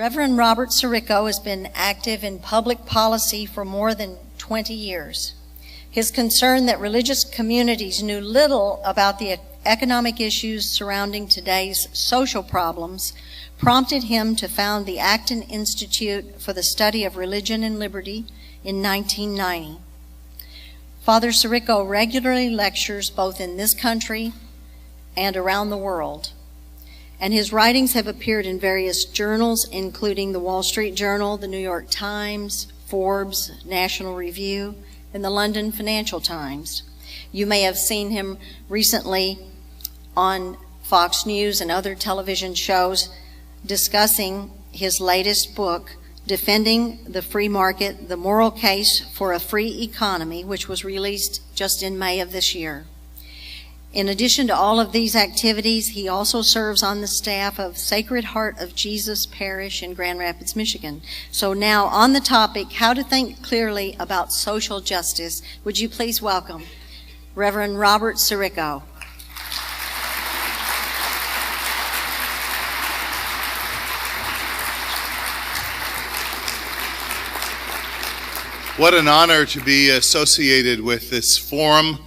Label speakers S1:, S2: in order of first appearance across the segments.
S1: Reverend Robert Sirico has been active in public policy for more than 20 years. His concern that religious communities knew little about the economic issues surrounding today's social problems prompted him to found the Acton Institute for the Study of Religion and Liberty in 1990. Father Sirico regularly lectures both in this country and around the world, and his writings have appeared in various journals, including the Wall Street Journal, the New York Times, Forbes, National Review, and the London Financial Times. You may have seen him recently on Fox News and other television shows discussing his latest book, Defending the Free Market, The Moral Case for a Free Economy, which was released just in May of this year. In addition to all of these activities, he also serves on the staff of Sacred Heart of Jesus Parish in Grand Rapids, Michigan. So now, on the topic, how to think clearly about social justice, would you please welcome Reverend Robert Sirico.
S2: What an honor to be associated with this forum,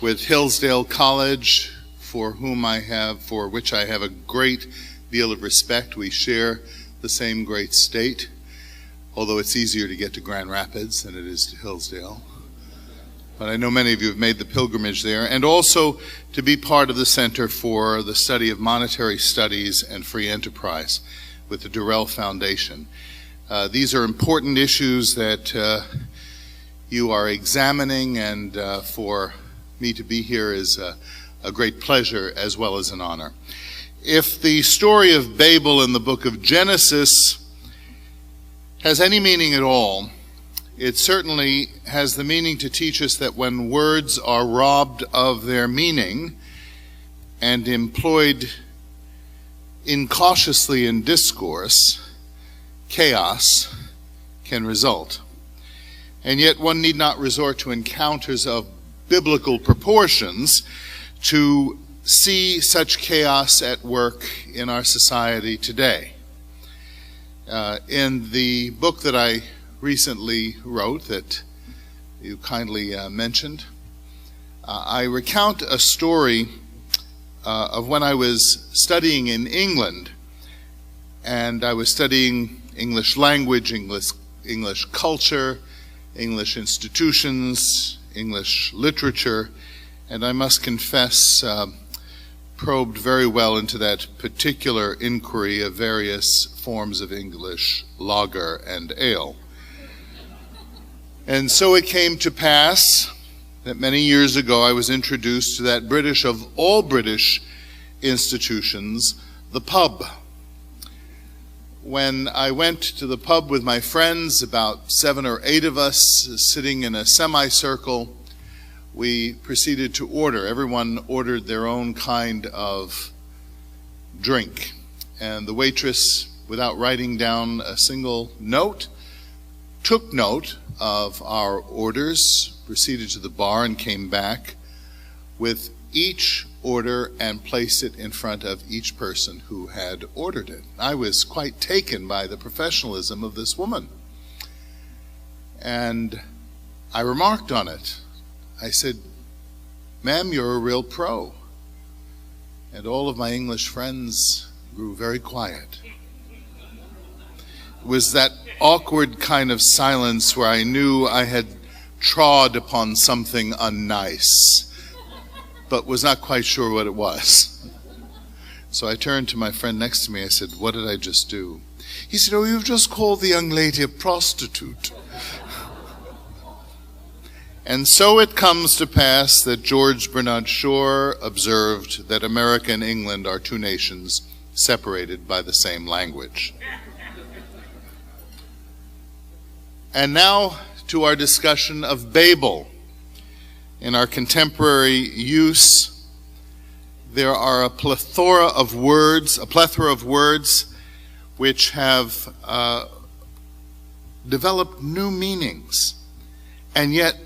S2: with Hillsdale College, for which I have a great deal of respect. We share the same great state, although it's easier to get to Grand Rapids than it is to Hillsdale. But I know many of you have made the pilgrimage there, and also to be part of the Center for the Study of Monetary Studies and Free Enterprise with the Durrell Foundation. These are important issues that you are examining, and for me to be here is a great pleasure as well as an honor. If the story of Babel in the book of Genesis has any meaning at all, it certainly has the meaning to teach us that when words are robbed of their meaning and employed incautiously in discourse, chaos can result. And yet one need not resort to encounters of biblical proportions to see such chaos at work in our society today. In the book that I recently wrote that you kindly mentioned, I recount a story of when I was studying in England, and I was studying English language, English culture, English institutions, English literature, and I must confess, probed very well into that particular inquiry of various forms of English lager and ale. And so it came to pass that many years ago I was introduced to that British of all British institutions, the pub. When I went to the pub with my friends, about 7 or 8 of us sitting in a semicircle, we proceeded to order. Everyone ordered their own kind of drink. And the waitress, without writing down a single note, took note of our orders, proceeded to the bar and came back with each order and placed it in front of each person who had ordered it. I was quite taken by the professionalism of this woman. And I remarked on it. I said, "Ma'am, you're a real pro." And all of my English friends grew very quiet. It was that awkward kind of silence where I knew I had trod upon something unnice, but was not quite sure what it was. So I turned to my friend next to me. I said, "What did I just do?" He said, "Oh, you've just called the young lady a prostitute." And so it comes to pass that George Bernard Shaw observed that America and England are two nations separated by the same language. And now to our discussion of Babel. In our contemporary use, there are a plethora of words which have developed new meanings, and yet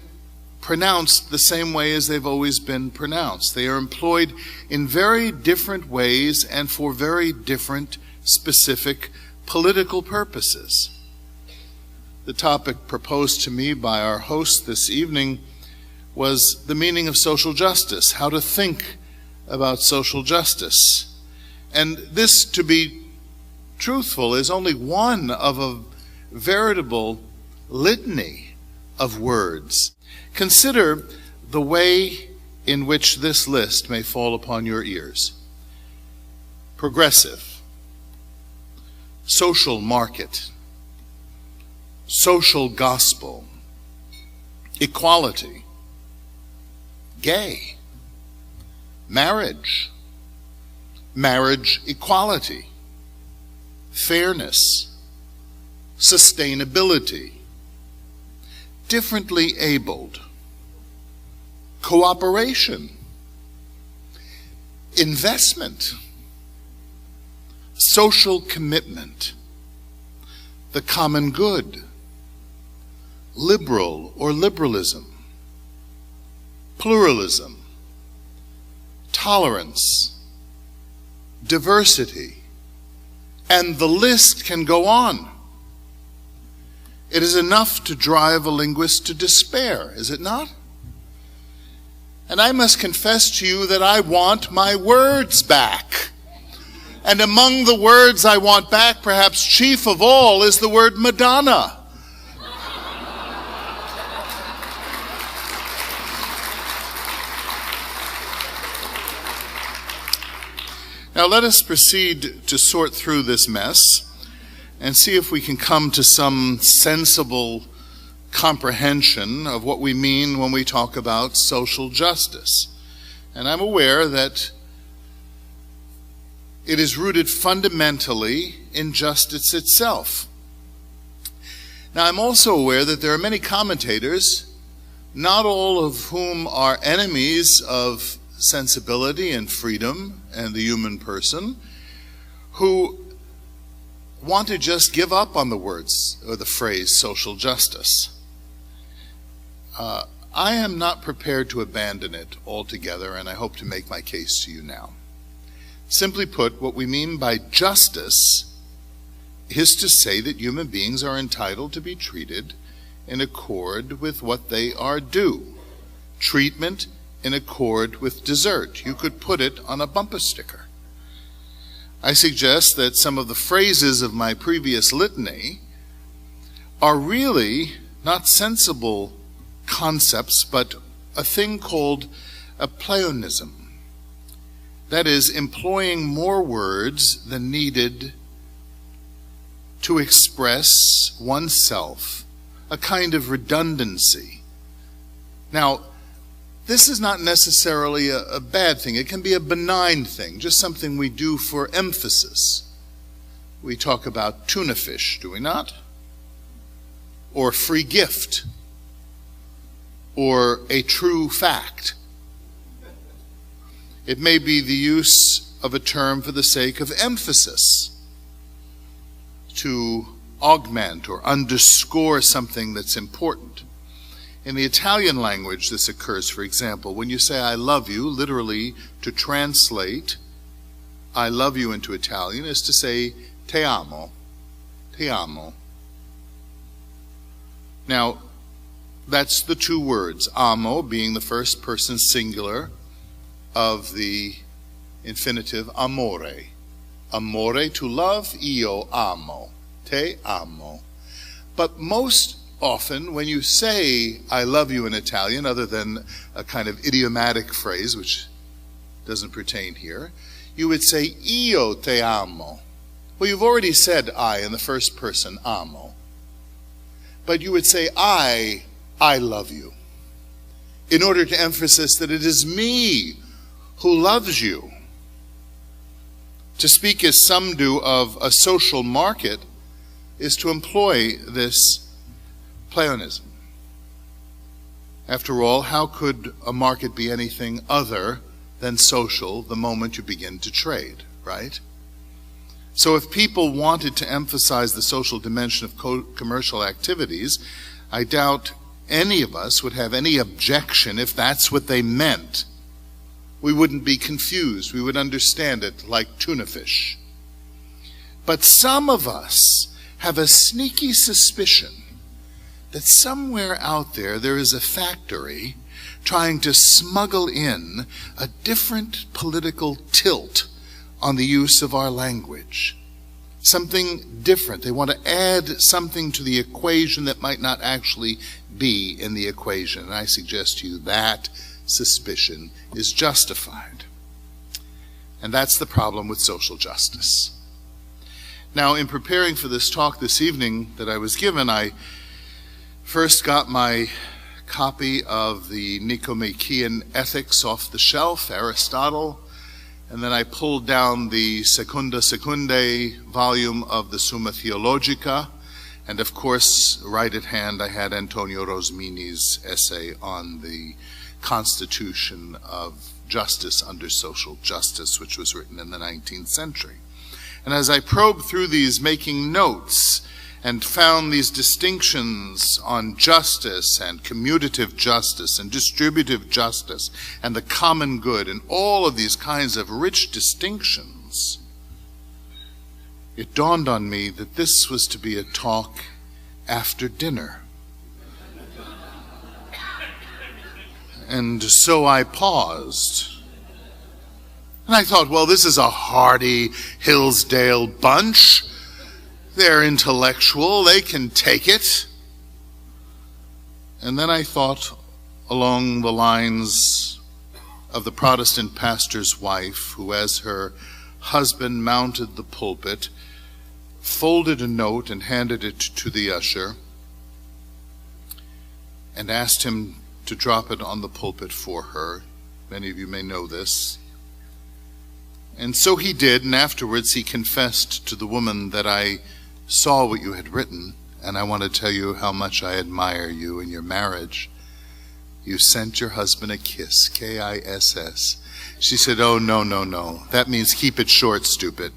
S2: pronounced the same way as they've always been pronounced. They are employed in very different ways and for very different specific political purposes. The topic proposed to me by our host this evening was the meaning of social justice, how to think about social justice. And this, to be truthful, is only one of a veritable litany of words. Consider the way in which this list may fall upon your ears. Progressive, social market, social gospel, equality, gay, marriage, marriage equality, fairness, sustainability, differently abled, cooperation, investment, social commitment, the common good, liberal or liberalism, pluralism, tolerance, diversity, and the list can go on. It is enough to drive a linguist to despair, is it not? And I must confess to you that I want my words back. And among the words I want back, perhaps chief of all, is the word Madonna. Now let us proceed to sort through this mess and see if we can come to some sensible comprehension of what we mean when we talk about social justice. And I'm aware that it is rooted fundamentally in justice itself. Now, I'm also aware that there are many commentators, not all of whom are enemies of sensibility and freedom and the human person, who want to just give up on the words or the phrase social justice. I am not prepared to abandon it altogether, and I hope to make my case to you now. Simply put, what we mean by justice is to say that human beings are entitled to be treated in accord with what they are due. Treatment in accord with desert. You could put it on a bumper sticker. I suggest that some of the phrases of my previous litany are really not sensible concepts, but a thing called a pleonasm. That is, employing more words than needed to express oneself, a kind of redundancy. Now, this is not necessarily a bad thing. It can be a benign thing, just something we do for emphasis. We talk about tuna fish, do we not? Or free gift, or a true fact. It may be the use of a term for the sake of emphasis, to augment or underscore something that's important. In the Italian language, this occurs, for example, when you say I love you, literally to translate I love you into Italian is to say te amo, te amo. Now, that's the two words, amo being the first person singular of the infinitive amore. Amore, to love, io amo, te amo. But most often, when you say I love you in Italian, other than a kind of idiomatic phrase, which doesn't pertain here, you would say io te amo. Well, you've already said I in the first person, amo. But you would say I love you, in order to emphasize that it is me who loves you. To speak as some do of a social market is to employ this pleonasm. After all, how could a market be anything other than social the moment you begin to trade, right? So if people wanted to emphasize the social dimension of commercial activities, I doubt any of us would have any objection if that's what they meant. We wouldn't be confused. We would understand it like tuna fish. But some of us have a sneaky suspicion that somewhere out there is a factory trying to smuggle in a different political tilt on the use of our language. Something different. They want to add something to the equation that might not actually be in the equation. And I suggest to you that suspicion is justified. And that's the problem with social justice. Now, in preparing for this talk this evening that I was given, I first got my copy of the Nicomachean Ethics off the shelf, Aristotle, and then I pulled down the Secunda Secundae volume of the Summa Theologica, and of course, right at hand, I had Antonio Rosmini's essay on the constitution of justice under social justice, which was written in the 19th century. And as I probed through these, making notes, and found these distinctions on justice and commutative justice and distributive justice and the common good and all of these kinds of rich distinctions, it dawned on me that this was to be a talk after dinner. And so I paused. And I thought, well, this is a hearty Hillsdale bunch. They're intellectual. They can take it. And then I thought along the lines of the Protestant pastor's wife who, as her husband mounted the pulpit, folded a note and handed it to the usher and asked him to drop it on the pulpit for her. Many of you may know this. And so he did, and afterwards he confessed to the woman that I saw what you had written, and I want to tell you how much I admire you in your marriage. You sent your husband a kiss, K-I-S-S. She said, oh, no, no, no. That means keep it short, stupid.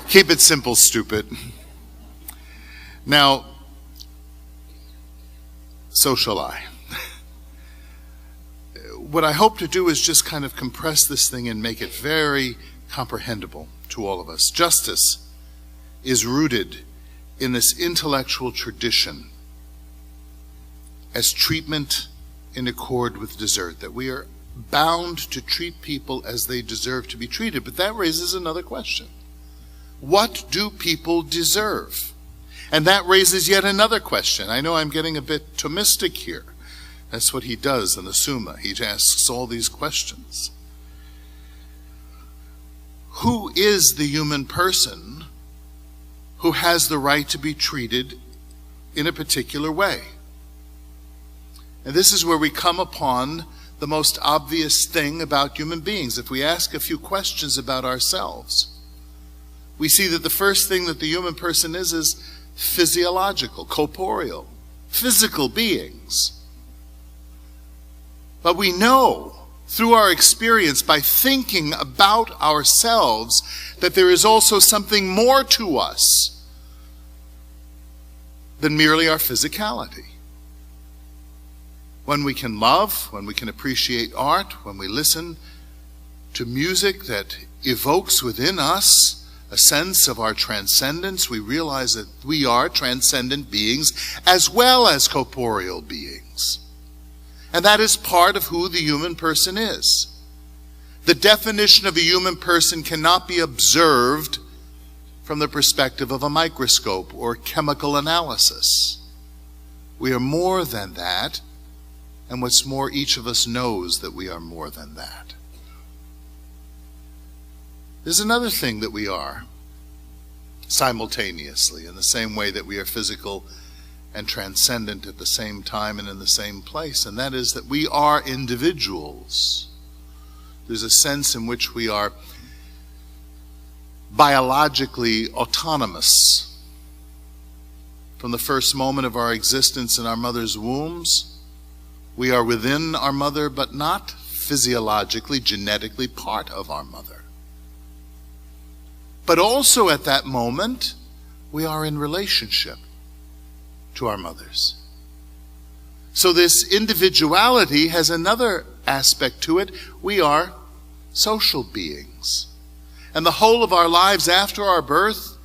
S2: Keep it simple, stupid. Now, so shall I. What I hope to do is just kind of compress this thing and make it very comprehensible to all of us. Justice is rooted in this intellectual tradition as treatment in accord with desert, that we are bound to treat people as they deserve to be treated. But that raises another question. What do people deserve? And that raises yet another question. I know I'm getting a bit Thomistic here. That's what he does in the Summa. He asks all these questions. Who is the human person who has the right to be treated in a particular way? And this is where we come upon the most obvious thing about human beings. If we ask a few questions about ourselves, we see that the first thing that the human person is physiological, corporeal, physical beings. But we know through our experience, by thinking about ourselves, that there is also something more to us than merely our physicality. When we can love, when we can appreciate art, when we listen to music that evokes within us a sense of our transcendence, we realize that we are transcendent beings as well as corporeal beings. And that is part of who the human person is. The definition of a human person cannot be observed from the perspective of a microscope or chemical analysis. We are more than that, and what's more, each of us knows that we are more than that. There's another thing that we are simultaneously, in the same way that we are physical and transcendent at the same time and in the same place, and that is that we are individuals. There's a sense in which we are biologically autonomous. From the first moment of our existence in our mother's wombs, we are within our mother, but not physiologically, genetically part of our mother. But also at that moment, we are in relationship to our mothers. So this individuality has another aspect to it. We are social beings. And the whole of our lives after our birth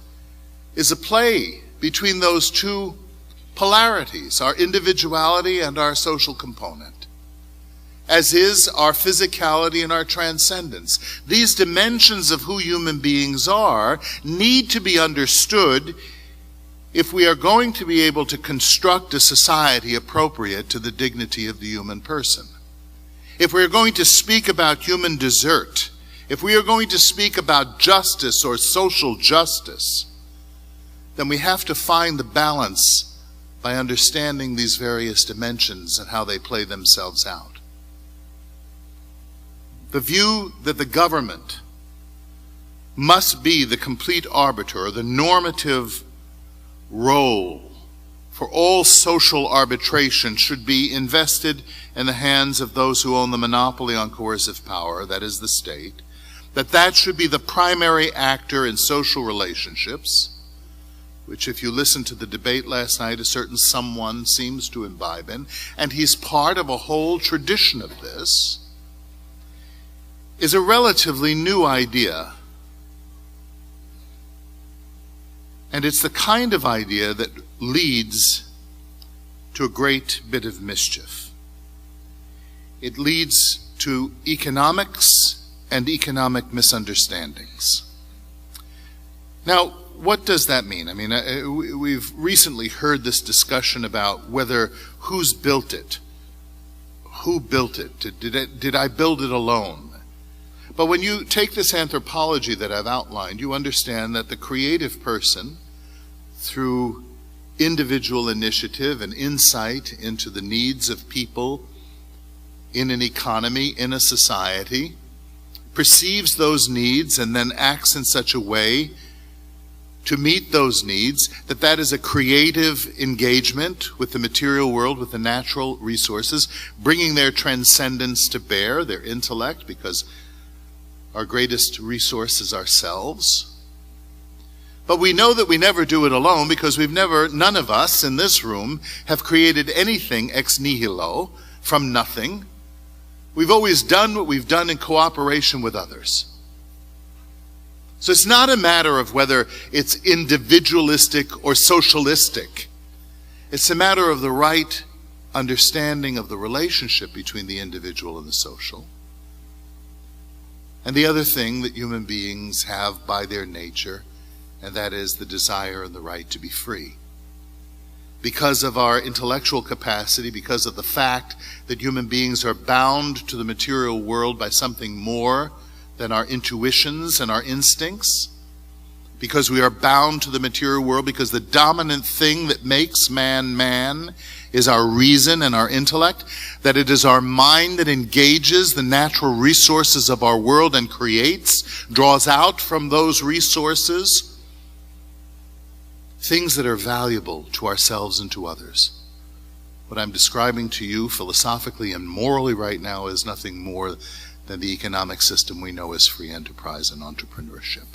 S2: is a play between those two polarities, our individuality and our social component, as is our physicality and our transcendence. These dimensions of who human beings are need to be understood if we are going to be able to construct a society appropriate to the dignity of the human person. If we are going to speak about human desert, if we are going to speak about justice or social justice, then we have to find the balance by understanding these various dimensions and how they play themselves out. The view that the government must be the complete arbiter, or the normative role for all social arbitration, should be invested in the hands of those who own the monopoly on coercive power, that is the state, that should be the primary actor in social relationships, which, if you listen to the debate last night, a certain someone seems to imbibe in, and he's part of a whole tradition of this, is a relatively new idea. And it's the kind of idea that leads to a great bit of mischief. It leads to economics and economic misunderstandings. Now, what does that mean? I mean, we've recently heard this discussion about whether who's built it. Who built it? Did I build it alone? But when you take this anthropology that I've outlined, you understand that the creative person, through individual initiative and insight into the needs of people in an economy, in a society, perceives those needs and then acts in such a way to meet those needs, that is a creative engagement with the material world, with the natural resources, bringing their transcendence to bear, their intellect, because our greatest resource is ourselves. But we know that we never do it alone, because none of us in this room have created anything ex nihilo, from nothing. We've always done what we've done in cooperation with others. So it's not a matter of whether it's individualistic or socialistic. It's a matter of the right understanding of the relationship between the individual and the social. And the other thing that human beings have by their nature, and that is the desire and the right to be free. Because of our intellectual capacity, because of the fact that human beings are bound to the material world by something more than our intuitions and our instincts, because we are bound to the material world, because the dominant thing that makes man man is our reason and our intellect, that it is our mind that engages the natural resources of our world and creates, draws out from those resources things that are valuable to ourselves and to others. What I'm describing to you philosophically and morally right now is nothing more than the economic system we know as free enterprise and entrepreneurship.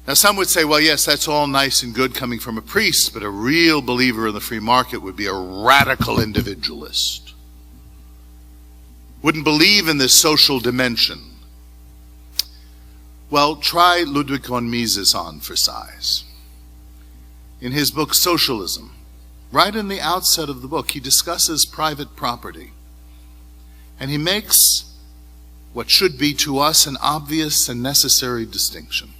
S2: Now, some would say, well, yes, that's all nice and good coming from a priest, but a real believer in the free market would be a radical individualist. Wouldn't believe in this social dimension. Well, try Ludwig von Mises on for size. In his book, Socialism, right in the outset of the book, he discusses private property. And he makes what should be to us an obvious and necessary distinction.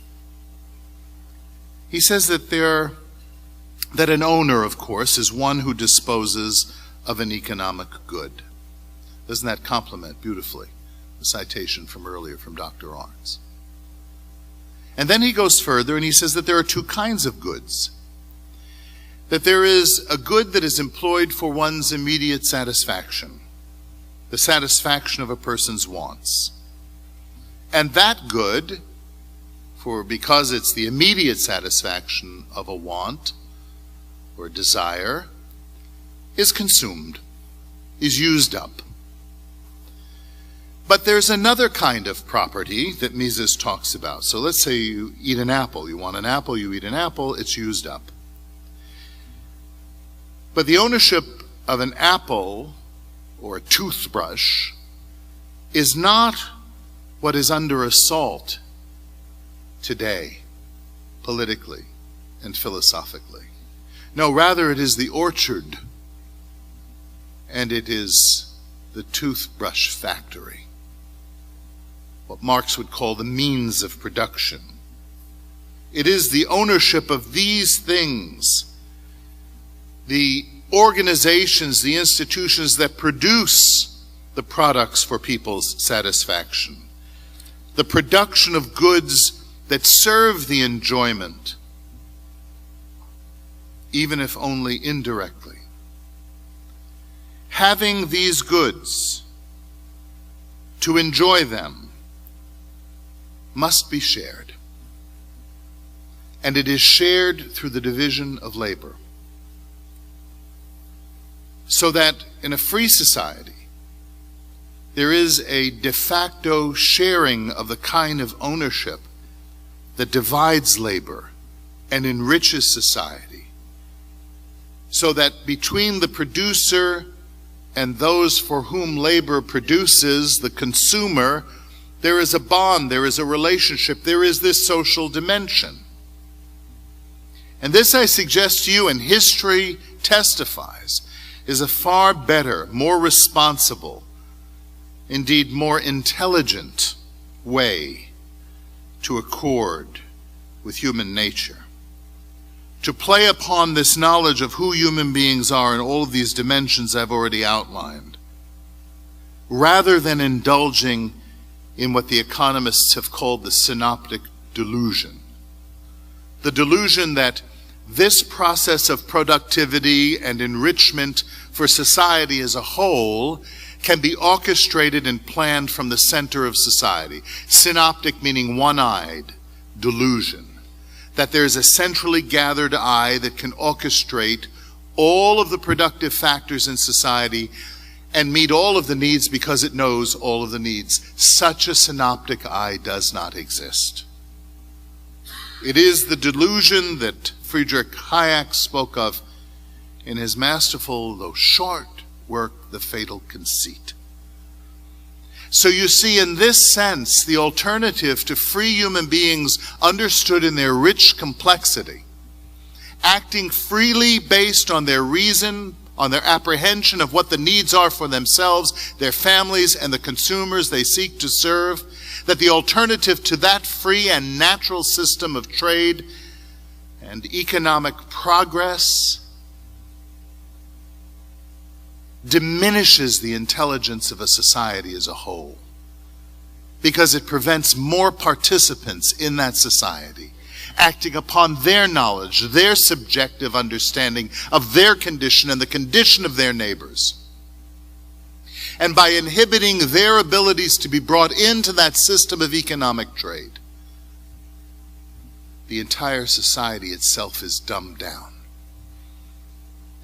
S2: He says that an owner, of course, is one who disposes of an economic good. Doesn't that complement beautifully the citation from earlier from Dr. Arns? And then he goes further and he says that there are two kinds of goods. That there is a good that is employed for one's immediate satisfaction, the satisfaction of a person's wants. And that good, because it's the immediate satisfaction of a want or a desire, is consumed, is used up. But there's another kind of property that Mises talks about. So let's say you eat an apple. You want an apple, you eat an apple, it's used up. But the ownership of an apple or a toothbrush is not what is under assault today, politically and philosophically. No, rather it is the orchard, and it is the toothbrush factory, what Marx would call the means of production. It is the ownership of these things, the organizations, the institutions that produce the products for people's satisfaction, the production of goods that serve the enjoyment, even if only indirectly. Having these goods, to enjoy them, must be shared. And it is shared through the division of labor. So that in a free society, there is a de facto sharing of the kind of ownership that divides labor and enriches society. So that between the producer and those for whom labor produces, the consumer, there is a bond, there is a relationship, there is this social dimension. And this, I suggest to you, and history testifies, is a far better, more responsible, indeed more intelligent way to accord with human nature. To play upon this knowledge of who human beings are in all of these dimensions I've already outlined, rather than indulging in what the economists have called the synoptic delusion. The delusion that this process of productivity and enrichment for society as a whole can be orchestrated and planned from the center of society. Synoptic meaning one-eyed, delusion. That there's a centrally gathered eye that can orchestrate all of the productive factors in society and meet all of the needs because it knows all of the needs. Such a synoptic eye does not exist. It is the delusion that Friedrich Hayek spoke of in his masterful, though short, work, The Fatal Conceit. So you see, in this sense, the alternative to free human beings understood in their rich complexity, acting freely based on their reason, on their apprehension of what the needs are for themselves, their families, and the consumers they seek to serve, that the alternative to that free and natural system of trade and economic progress diminishes the intelligence of a society as a whole, because it prevents more participants in that society acting upon their knowledge, their subjective understanding of their condition and the condition of their neighbors. And by inhibiting their abilities to be brought into that system of economic trade, the entire society itself is dumbed down.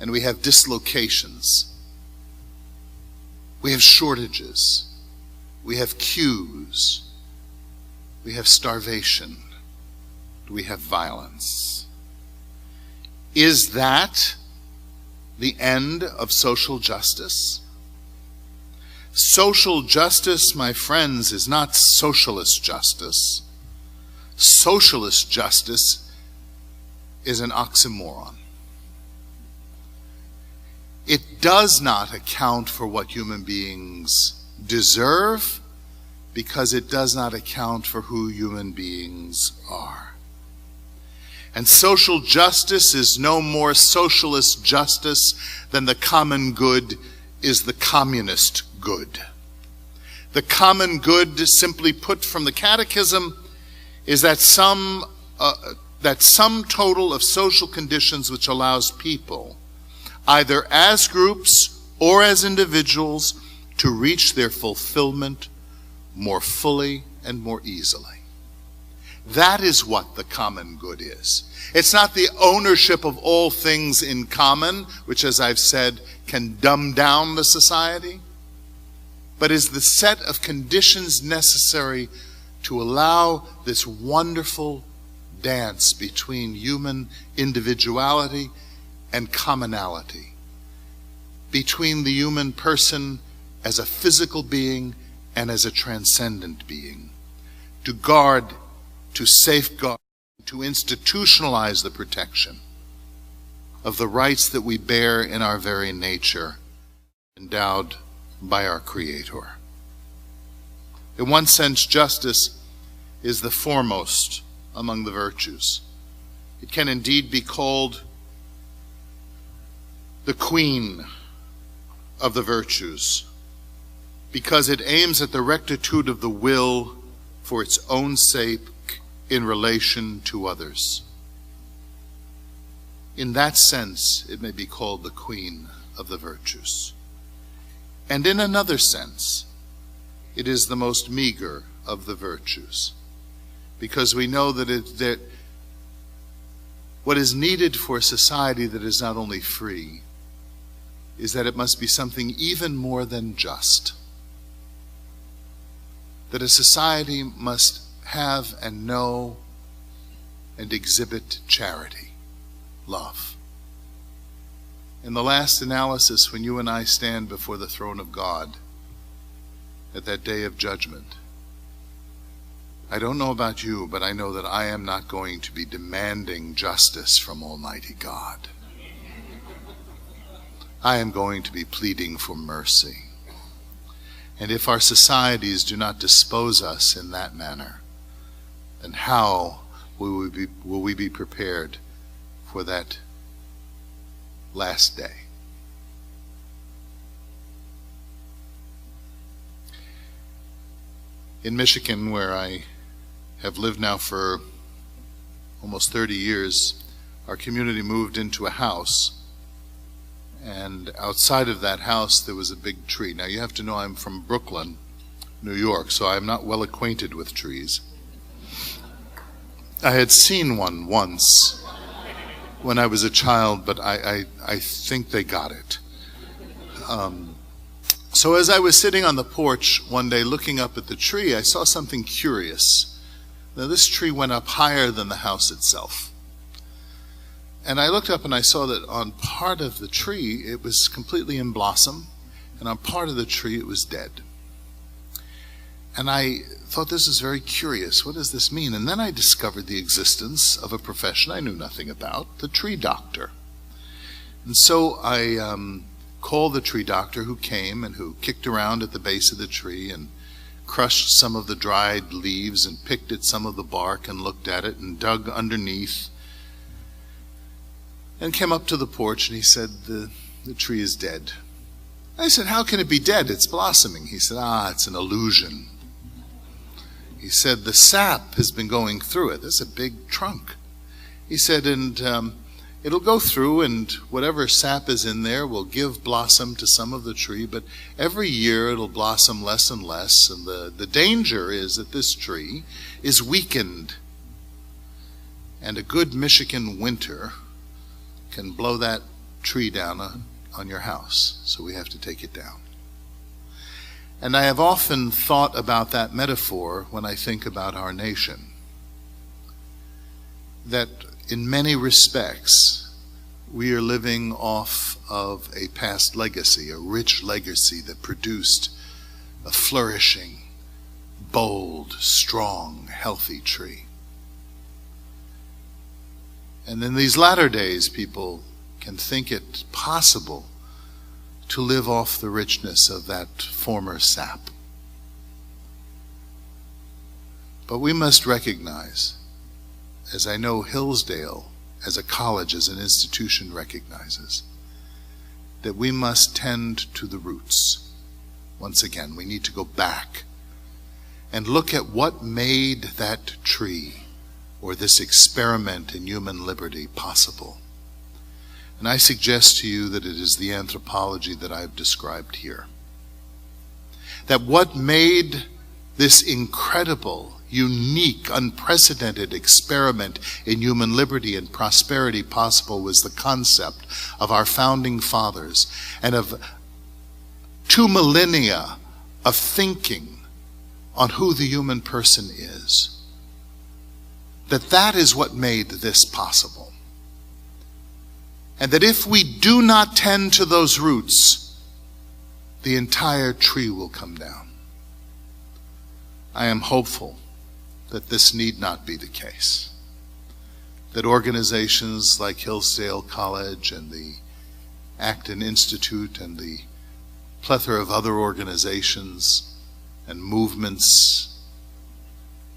S2: And we have dislocations. We have shortages. We have queues. We have starvation. We have violence. Is that the end of social justice? Social justice, my friends, is not socialist justice. Socialist justice is an oxymoron. It does not account for what human beings deserve because it does not account for who human beings are. And social justice is no more socialist justice than the common good is the communist good. The common good, simply put from the Catechism, is that sum total of social conditions which allows people, either as groups or as individuals, to reach their fulfillment more fully and more easily. That is what the common good is. It's not the ownership of all things in common, which, as I've said, can dumb down the society, but is the set of conditions necessary to allow this wonderful dance between human individuality and commonality, between the human person as a physical being and as a transcendent being, to guard to safeguard, to institutionalize the protection of the rights that we bear in our very nature, endowed by our Creator. In one sense, justice is the foremost among the virtues. It can indeed be called the queen of the virtues, because it aims at the rectitude of the will for its own sake in relation to others. In that sense, it may be called the queen of the virtues. And in another sense, it is the most meager of the virtues, because we know that what is needed for a society that is not only free is that it must be something even more than just. That a society must have and know and exhibit charity, love. In the last analysis, when you and I stand before the throne of God at that day of judgment, I don't know about you, but I know that I am not going to be demanding justice from Almighty God. I am going to be pleading for mercy. And if our societies do not dispose us in that manner, then how will we be prepared for that last day? In Michigan, where I have lived now for almost 30 years, our community moved into a house. And outside of that house, there was a big tree. Now, you have to know I'm from Brooklyn, New York, so I'm not well acquainted with trees. I had seen one once when I was a child, but I think they got it. So as I was sitting on the porch one day looking up at the tree, I saw something curious. Now, this tree went up higher than the house itself. And I looked up and I saw that on part of the tree it was completely in blossom, and on part of the tree it was dead. And I thought, this is very curious. What does this mean? And then I discovered the existence of a profession I knew nothing about, the tree doctor. And so I called the tree doctor, who came and who kicked around at the base of the tree and crushed some of the dried leaves and picked at some of the bark and looked at it and dug underneath and came up to the porch, and he said, the tree is dead. I said, how can it be dead? It's blossoming. He said, it's an illusion. He said, the sap has been going through it. There's a big trunk. He said, and it'll go through, and whatever sap is in there will give blossom to some of the tree, but every year it'll blossom less and less, and the danger is that this tree is weakened. And a good Michigan winter can blow that tree down on your house, so we have to take it down. And I have often thought about that metaphor when I think about our nation, that in many respects we are living off of a past legacy, a rich legacy that produced a flourishing, bold, strong, healthy tree. And in these latter days, people can think it possible to live off the richness of that former sap. But we must recognize, as I know Hillsdale as a college, as an institution recognizes, that we must tend to the roots. Once again, we need to go back and look at what made that tree or this experiment in human liberty possible. And I suggest to you that it is the anthropology that I've described here. That what made this incredible, unique, unprecedented experiment in human liberty and prosperity possible was the concept of our founding fathers and of 2 millennia of thinking on who the human person is. That is what made this possible. And that if we do not tend to those roots, the entire tree will come down. I am hopeful that this need not be the case. That organizations like Hillsdale College and the Acton Institute and the plethora of other organizations and movements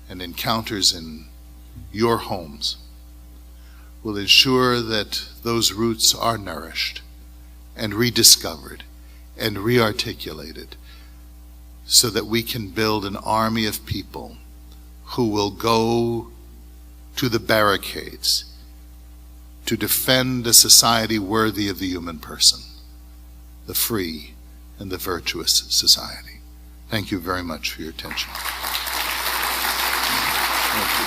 S2: and encounters in your homes will ensure that those roots are nourished and rediscovered and rearticulated so that we can build an army of people who will go to the barricades to defend a society worthy of the human person, the free and the virtuous society. Thank you very much for your attention. Thank you.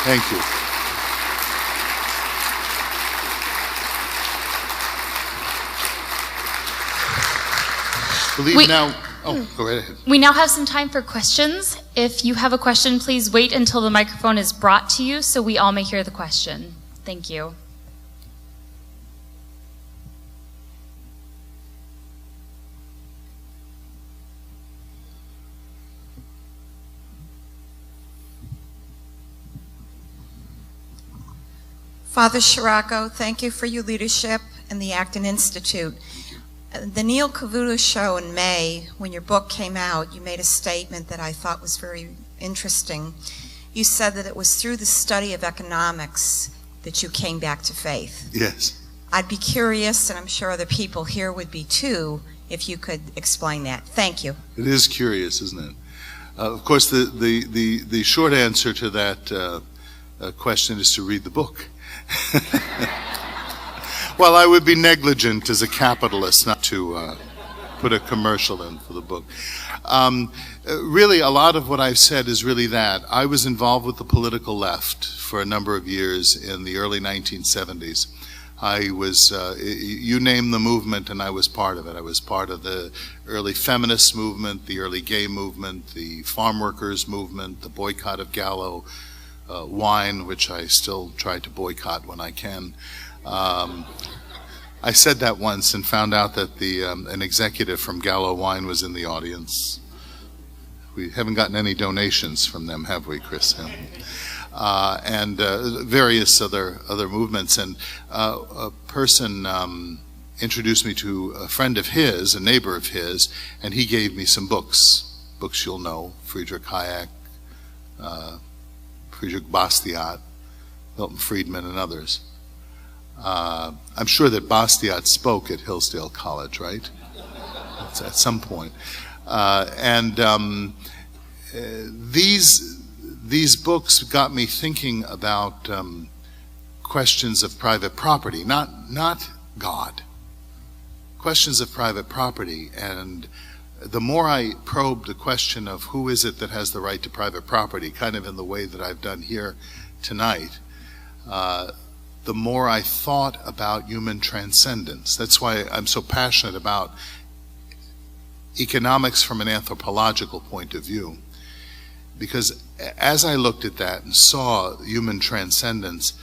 S2: Thank you. Thank you. Go right ahead.
S3: We now have some time for questions. If you have a question, please wait until the microphone is brought to you so we all may hear the question. Thank you.
S4: Father Sirico, thank you for your leadership in the Acton Institute. The Neil Cavuto show in May, when your book came out, you made a statement that I thought was very interesting. You said that it was through the study of economics that you came back to faith.
S2: Yes.
S4: I'd be curious, and I'm sure other people here would be too, if you could explain that. Thank you.
S2: It is curious, isn't it? Of course, the short answer to that question is to read the book. Well, I would be negligent as a capitalist not to put a commercial in for the book. Really, a lot of what I've said is really that. I was involved with the political left for a number of years in the early 1970s. I was, you name the movement and I was part of it. I was part of the early feminist movement, the early gay movement, the farm workers movement, the boycott of Gallo wine, which I still try to boycott when I can. I said that once and found out that an executive from Gallo Wine was in the audience. We haven't gotten any donations from them, have we, Chris? And various other movements. And a person introduced me to a friend of his, a neighbor of his, and he gave me some books you'll know, Friedrich Hayek, Friedrich Bastiat, Milton Friedman, and others. I'm sure that Bastiat spoke at Hillsdale College, right? At some point. These books got me thinking about questions of private property, not God. Questions of private property. And the more I probed the question of who is it that has the right to private property, kind of in the way that I've done here tonight, the more I thought about human transcendence. That's why I'm so passionate about economics from an anthropological point of view. Because as I looked at that and saw human transcendence,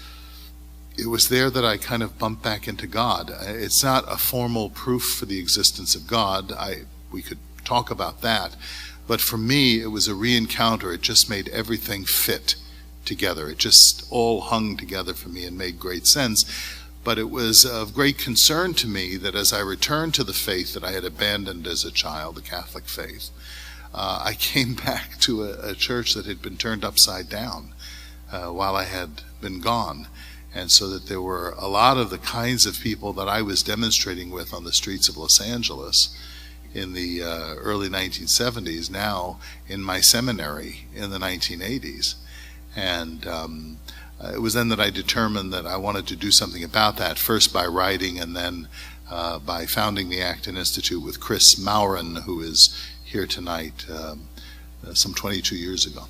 S2: it was there that I kind of bumped back into God. It's not a formal proof for the existence of God. We could talk about that. But for me, it was a re-encounter. It just made everything fit together. It just all hung together for me and made great sense. But it was of great concern to me that as I returned to the faith that I had abandoned as a child, the Catholic faith, I came back to a church that had been turned upside down while I had been gone. And so that there were a lot of the kinds of people that I was demonstrating with on the streets of Los Angeles in the early 1970s, now in my seminary in the 1980s. And it was then that I determined that I wanted to do something about that, first by writing and then by founding the Acton Institute with Chris Maurin, who is here tonight, some 22 years ago.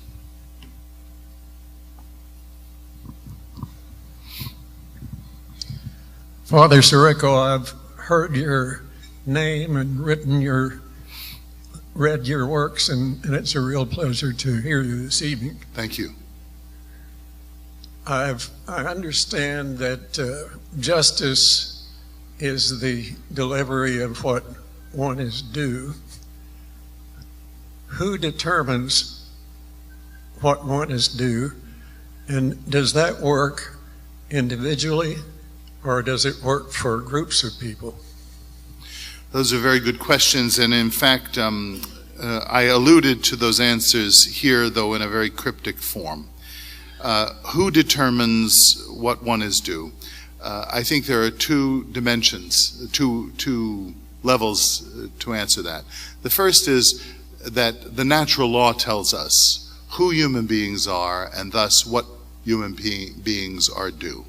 S5: Father Sirico, I've heard your name and read your works, and it's a real pleasure to hear you this evening.
S2: Thank you.
S5: I understand that justice is the delivery of what one is due, who determines what one is due, and does that work individually or does it work for groups of people?
S2: Those are very good questions, and in fact, I alluded to those answers here, though in a very cryptic form. Who determines what one is due? I think there are two dimensions, two levels to answer that. The first is that the natural law tells us who human beings are and thus what human beings are due.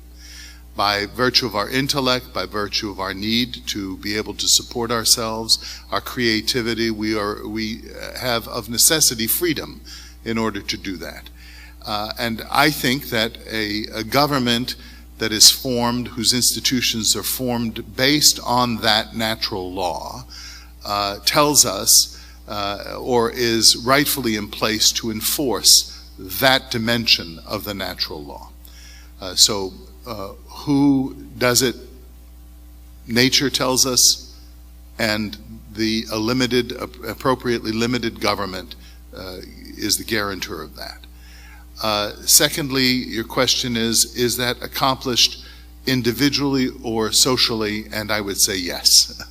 S2: By virtue of our intellect, by virtue of our need to be able to support ourselves, our creativity, we have of necessity freedom in order to do that. And I think that a government that is formed, whose institutions are formed based on that natural law, tells us or is rightfully in place to enforce that dimension of the natural law. Who does it? Nature tells us, and the appropriately limited government is the guarantor of that. Secondly, your question is that accomplished individually or socially? And I would say yes,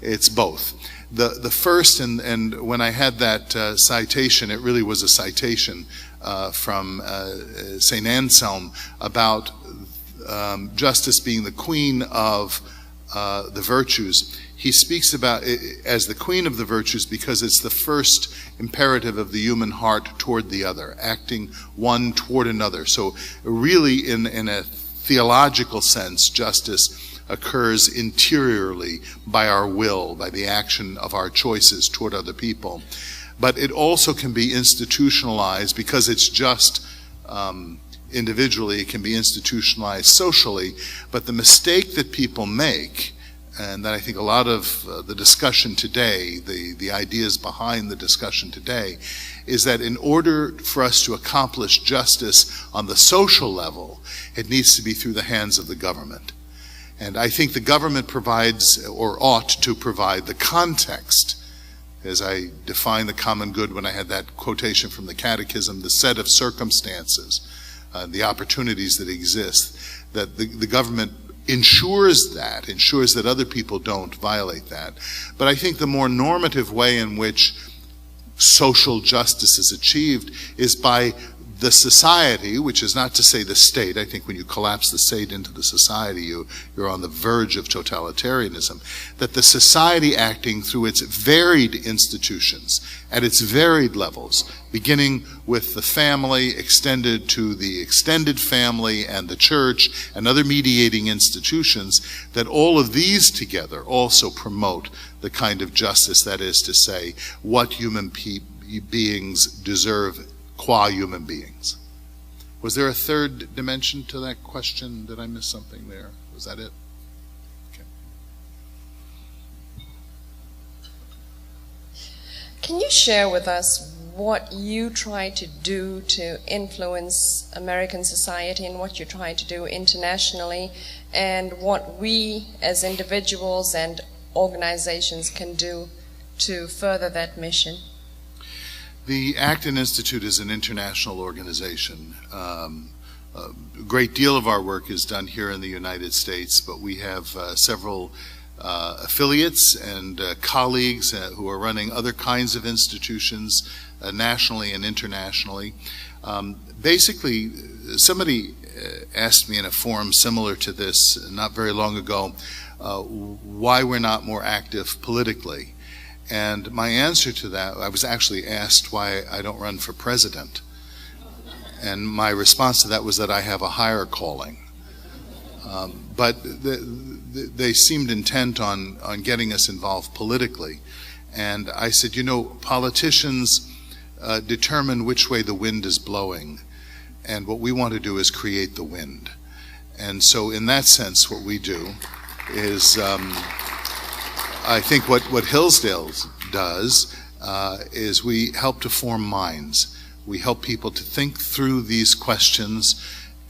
S2: it's both. The first, and when I had that citation, it really was a citation from St. Anselm about justice being the queen of the virtues. He speaks about it as the queen of the virtues because it's the first imperative of the human heart toward the other, acting one toward another. So really in a theological sense, justice occurs interiorly by our will, by the action of our choices toward other people. But it also can be institutionalized because it's just individually, it can be institutionalized socially. But the mistake that people make, and that I think a lot of the discussion today, the ideas behind the discussion today, is that in order for us to accomplish justice on the social level, it needs to be through the hands of the government. And I think the government provides, or ought to provide, the context, as I defined the common good when I had that quotation from the Catechism, the set of circumstances, the opportunities that exist, that the government ensures that other people don't violate that. But I think the more normative way in which social justice is achieved is by the society, which is not to say the state. I think when you collapse the state into the society, you're on the verge of totalitarianism. That the society acting through its varied institutions, at its varied levels, beginning with the family, extended to the extended family and the church and other mediating institutions, that all of these together also promote the kind of justice, that is to say, what human beings deserve qua human beings. Was there a third dimension to that question? Did I miss something there? Was that it? Okay.
S6: Can you share with us what you try to do to influence American society and what you try to do internationally, and what we as individuals and organizations can do to further that mission?
S2: The Acton Institute is an international organization. A great deal of our work is done here in the United States, but we have several affiliates and colleagues who are running other kinds of institutions nationally and internationally. Basically, somebody asked me in a forum similar to this not very long ago why we're not more active politically. And my answer to that, I was actually asked why I don't run for president. And my response to that was that I have a higher calling. But they seemed intent on getting us involved politically. And I said, you know, politicians determine which way the wind is blowing. And what we want to do is create the wind. And so in that sense, what we do is... I think what Hillsdale does is we help to form minds. We help people to think through these questions,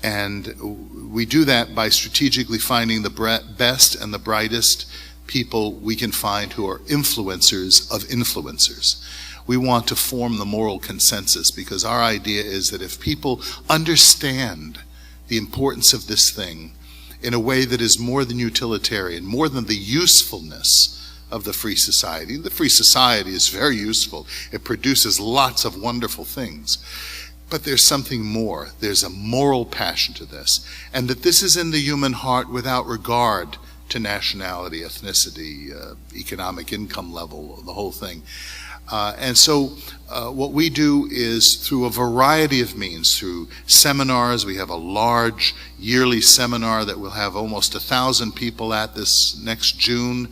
S2: and we do that by strategically finding the best and the brightest, people we can find who are influencers of influencers. We want to form the moral consensus, because our idea is that if people understand the importance of this thing in a way that is more than utilitarian, more than the usefulness of the free society. The free society is very useful. It produces lots of wonderful things. But there's something more. There's a moral passion to this. And that this is in the human heart without regard to nationality, ethnicity, economic income level, the whole thing. And so what we do is through a variety of means, through seminars. We have a large yearly seminar that we'll have almost 1,000 people at this next June,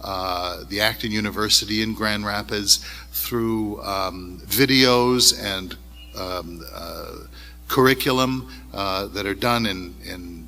S2: the Acton University in Grand Rapids, through videos and curriculum that are done in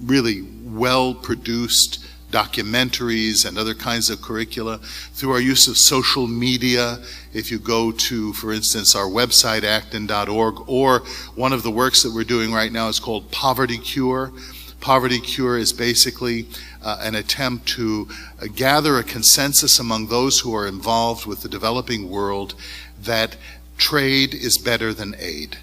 S2: really well-produced documentaries and other kinds of curricula, through our use of social media. If you go to, for instance, our website, acton.org, or one of the works that we're doing right now is called Poverty Cure. Poverty Cure is basically an attempt to gather a consensus among those who are involved with the developing world that trade is better than aid.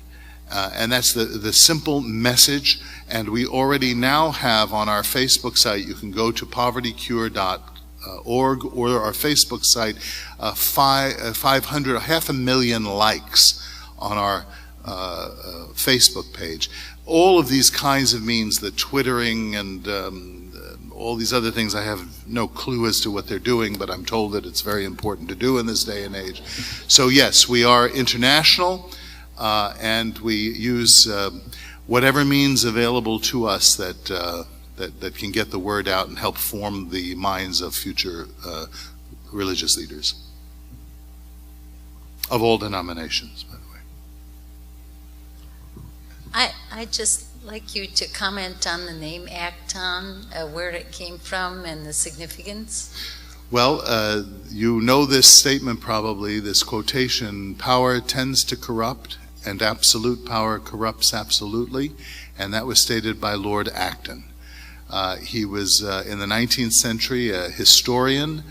S2: And that's the simple message. And we already now have on our Facebook site, you can go to povertycure.org or our Facebook site, 500,000 likes on our Facebook page. All of these kinds of means, the twittering and all these other things, I have no clue as to what they're doing, but I'm told that it's very important to do in this day and age. So yes, we are international, and we use whatever means available to us that can get the word out and help form the minds of future religious leaders of all denominations, by the way.
S7: I'd just like you to comment on the name Acton, where it came from and the significance.
S2: Well, you know this statement probably, this quotation, power tends to corrupt and absolute power corrupts absolutely, and that was stated by Lord Acton. He was, in the 19th century, a historian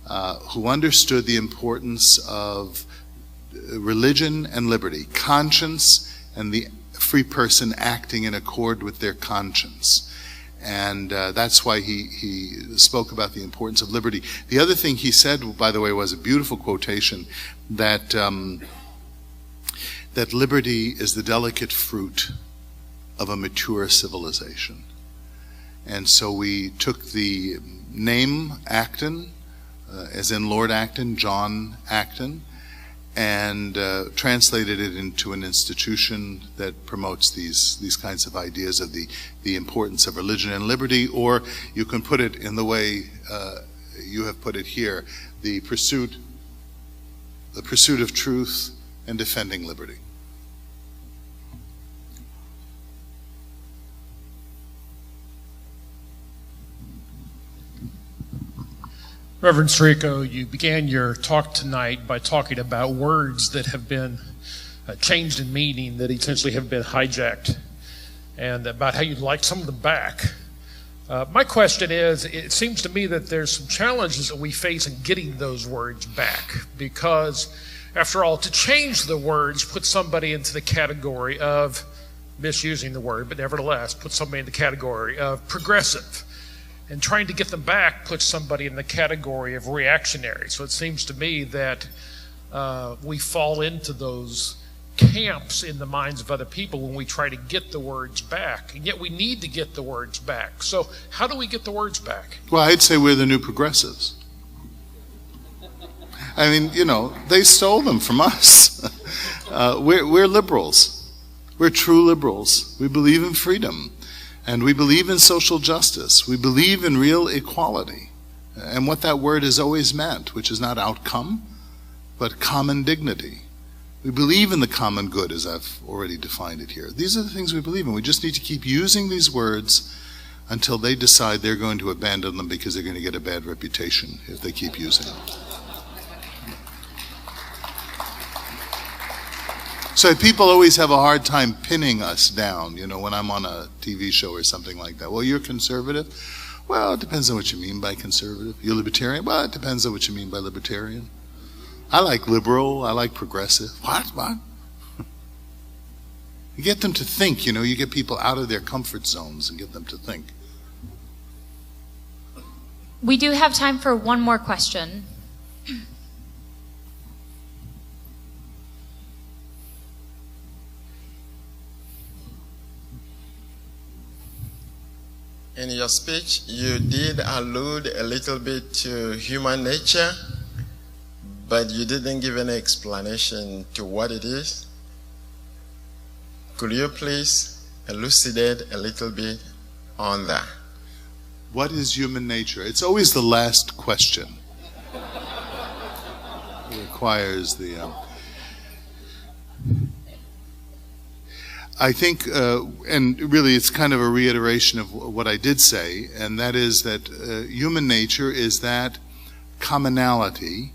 S2: who understood the importance of religion and liberty, conscience and the free person acting in accord with their conscience. And that's why he spoke about the importance of liberty. The other thing he said, by the way, was a beautiful quotation, that that liberty is the delicate fruit of a mature civilization. And so we took the name Acton, as in Lord Acton, John Acton, and translated it into an institution that promotes these kinds of ideas of the importance of religion and liberty, or you can put it in the way you have put it here, the pursuit of truth and defending liberty.
S8: Reverend Sirico, you began your talk tonight by talking about words that have been changed in meaning, that essentially have been hijacked, and about how you'd like some of them back. My question is, it seems to me that there's some challenges that we face in getting those words back, because after all, to change the words puts somebody into the category of misusing the word, but nevertheless puts somebody in the category of progressive. And trying to get them back puts somebody in the category of reactionary. So it seems to me that we fall into those camps in the minds of other people when we try to get the words back. And yet we need to get the words back. So how do we get the words back?
S2: Well, I'd say we're the new progressives. I mean, they stole them from us. We're liberals. We're true liberals. We believe in freedom. And we believe in social justice. We believe in real equality. And what that word has always meant, which is not outcome, but common dignity. We believe in the common good, as I've already defined it here. These are the things we believe in. We just need to keep using these words until they decide they're going to abandon them because they're going to get a bad reputation if they keep using them. So people always have a hard time pinning us down, when I'm on a TV show or something like that. Well, you're conservative. Well, it depends on what you mean by conservative. You're libertarian? Well, it depends on what you mean by libertarian. I like liberal. I like progressive. What? You get them to think, you get people out of their comfort zones and get them to think.
S3: We do have time for one more question.
S9: In your speech, you did allude a little bit to human nature, but you didn't give any explanation to what it is. Could you please elucidate a little bit on that?
S2: What is human nature? It's always the last question. It requires the... I think, and really it's kind of a reiteration of what I did say, and that is that human nature is that commonality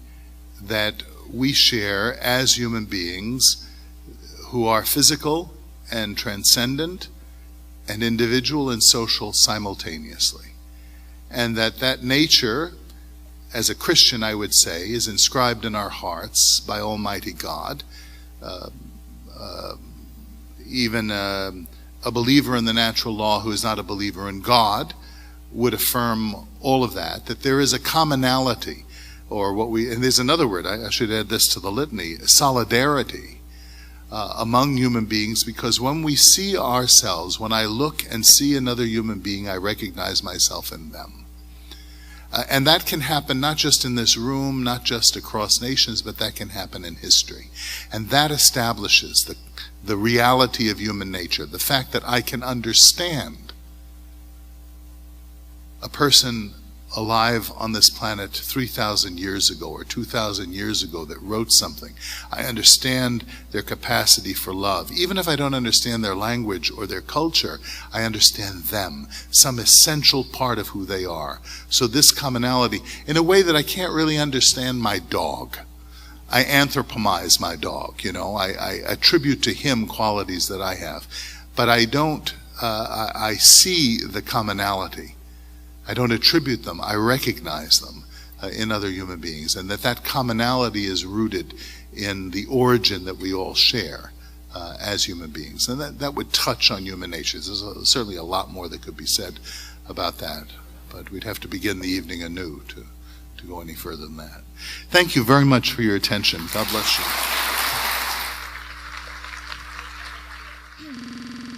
S2: that we share as human beings who are physical and transcendent and individual and social simultaneously. And that nature, as a Christian I would say, is inscribed in our hearts by Almighty God. Even a believer in the natural law who is not a believer in God would affirm all of that there is a commonality, or and there's another word, I should add this to the litany, solidarity among human beings, because when we see ourselves, when I look and see another human being, I recognize myself in them. And that can happen not just in this room, not just across nations, but that can happen in history. And that establishes the reality of human nature, the fact that I can understand a person alive on this planet 3,000 years ago or 2,000 years ago that wrote something. I understand their capacity for love. Even if I don't understand their language or their culture, I understand them, some essential part of who they are. So this commonality, in a way that I can't really understand my dog. I anthropomize my dog, I attribute to him qualities that I have. But I don't, I see the commonality. I don't attribute them, I recognize them in other human beings, and that commonality is rooted in the origin that we all share as human beings. And that would touch on human nature. There's certainly a lot more that could be said about that, but we'd have to begin the evening anew to go any further than that. Thank you very much for your attention. God bless you.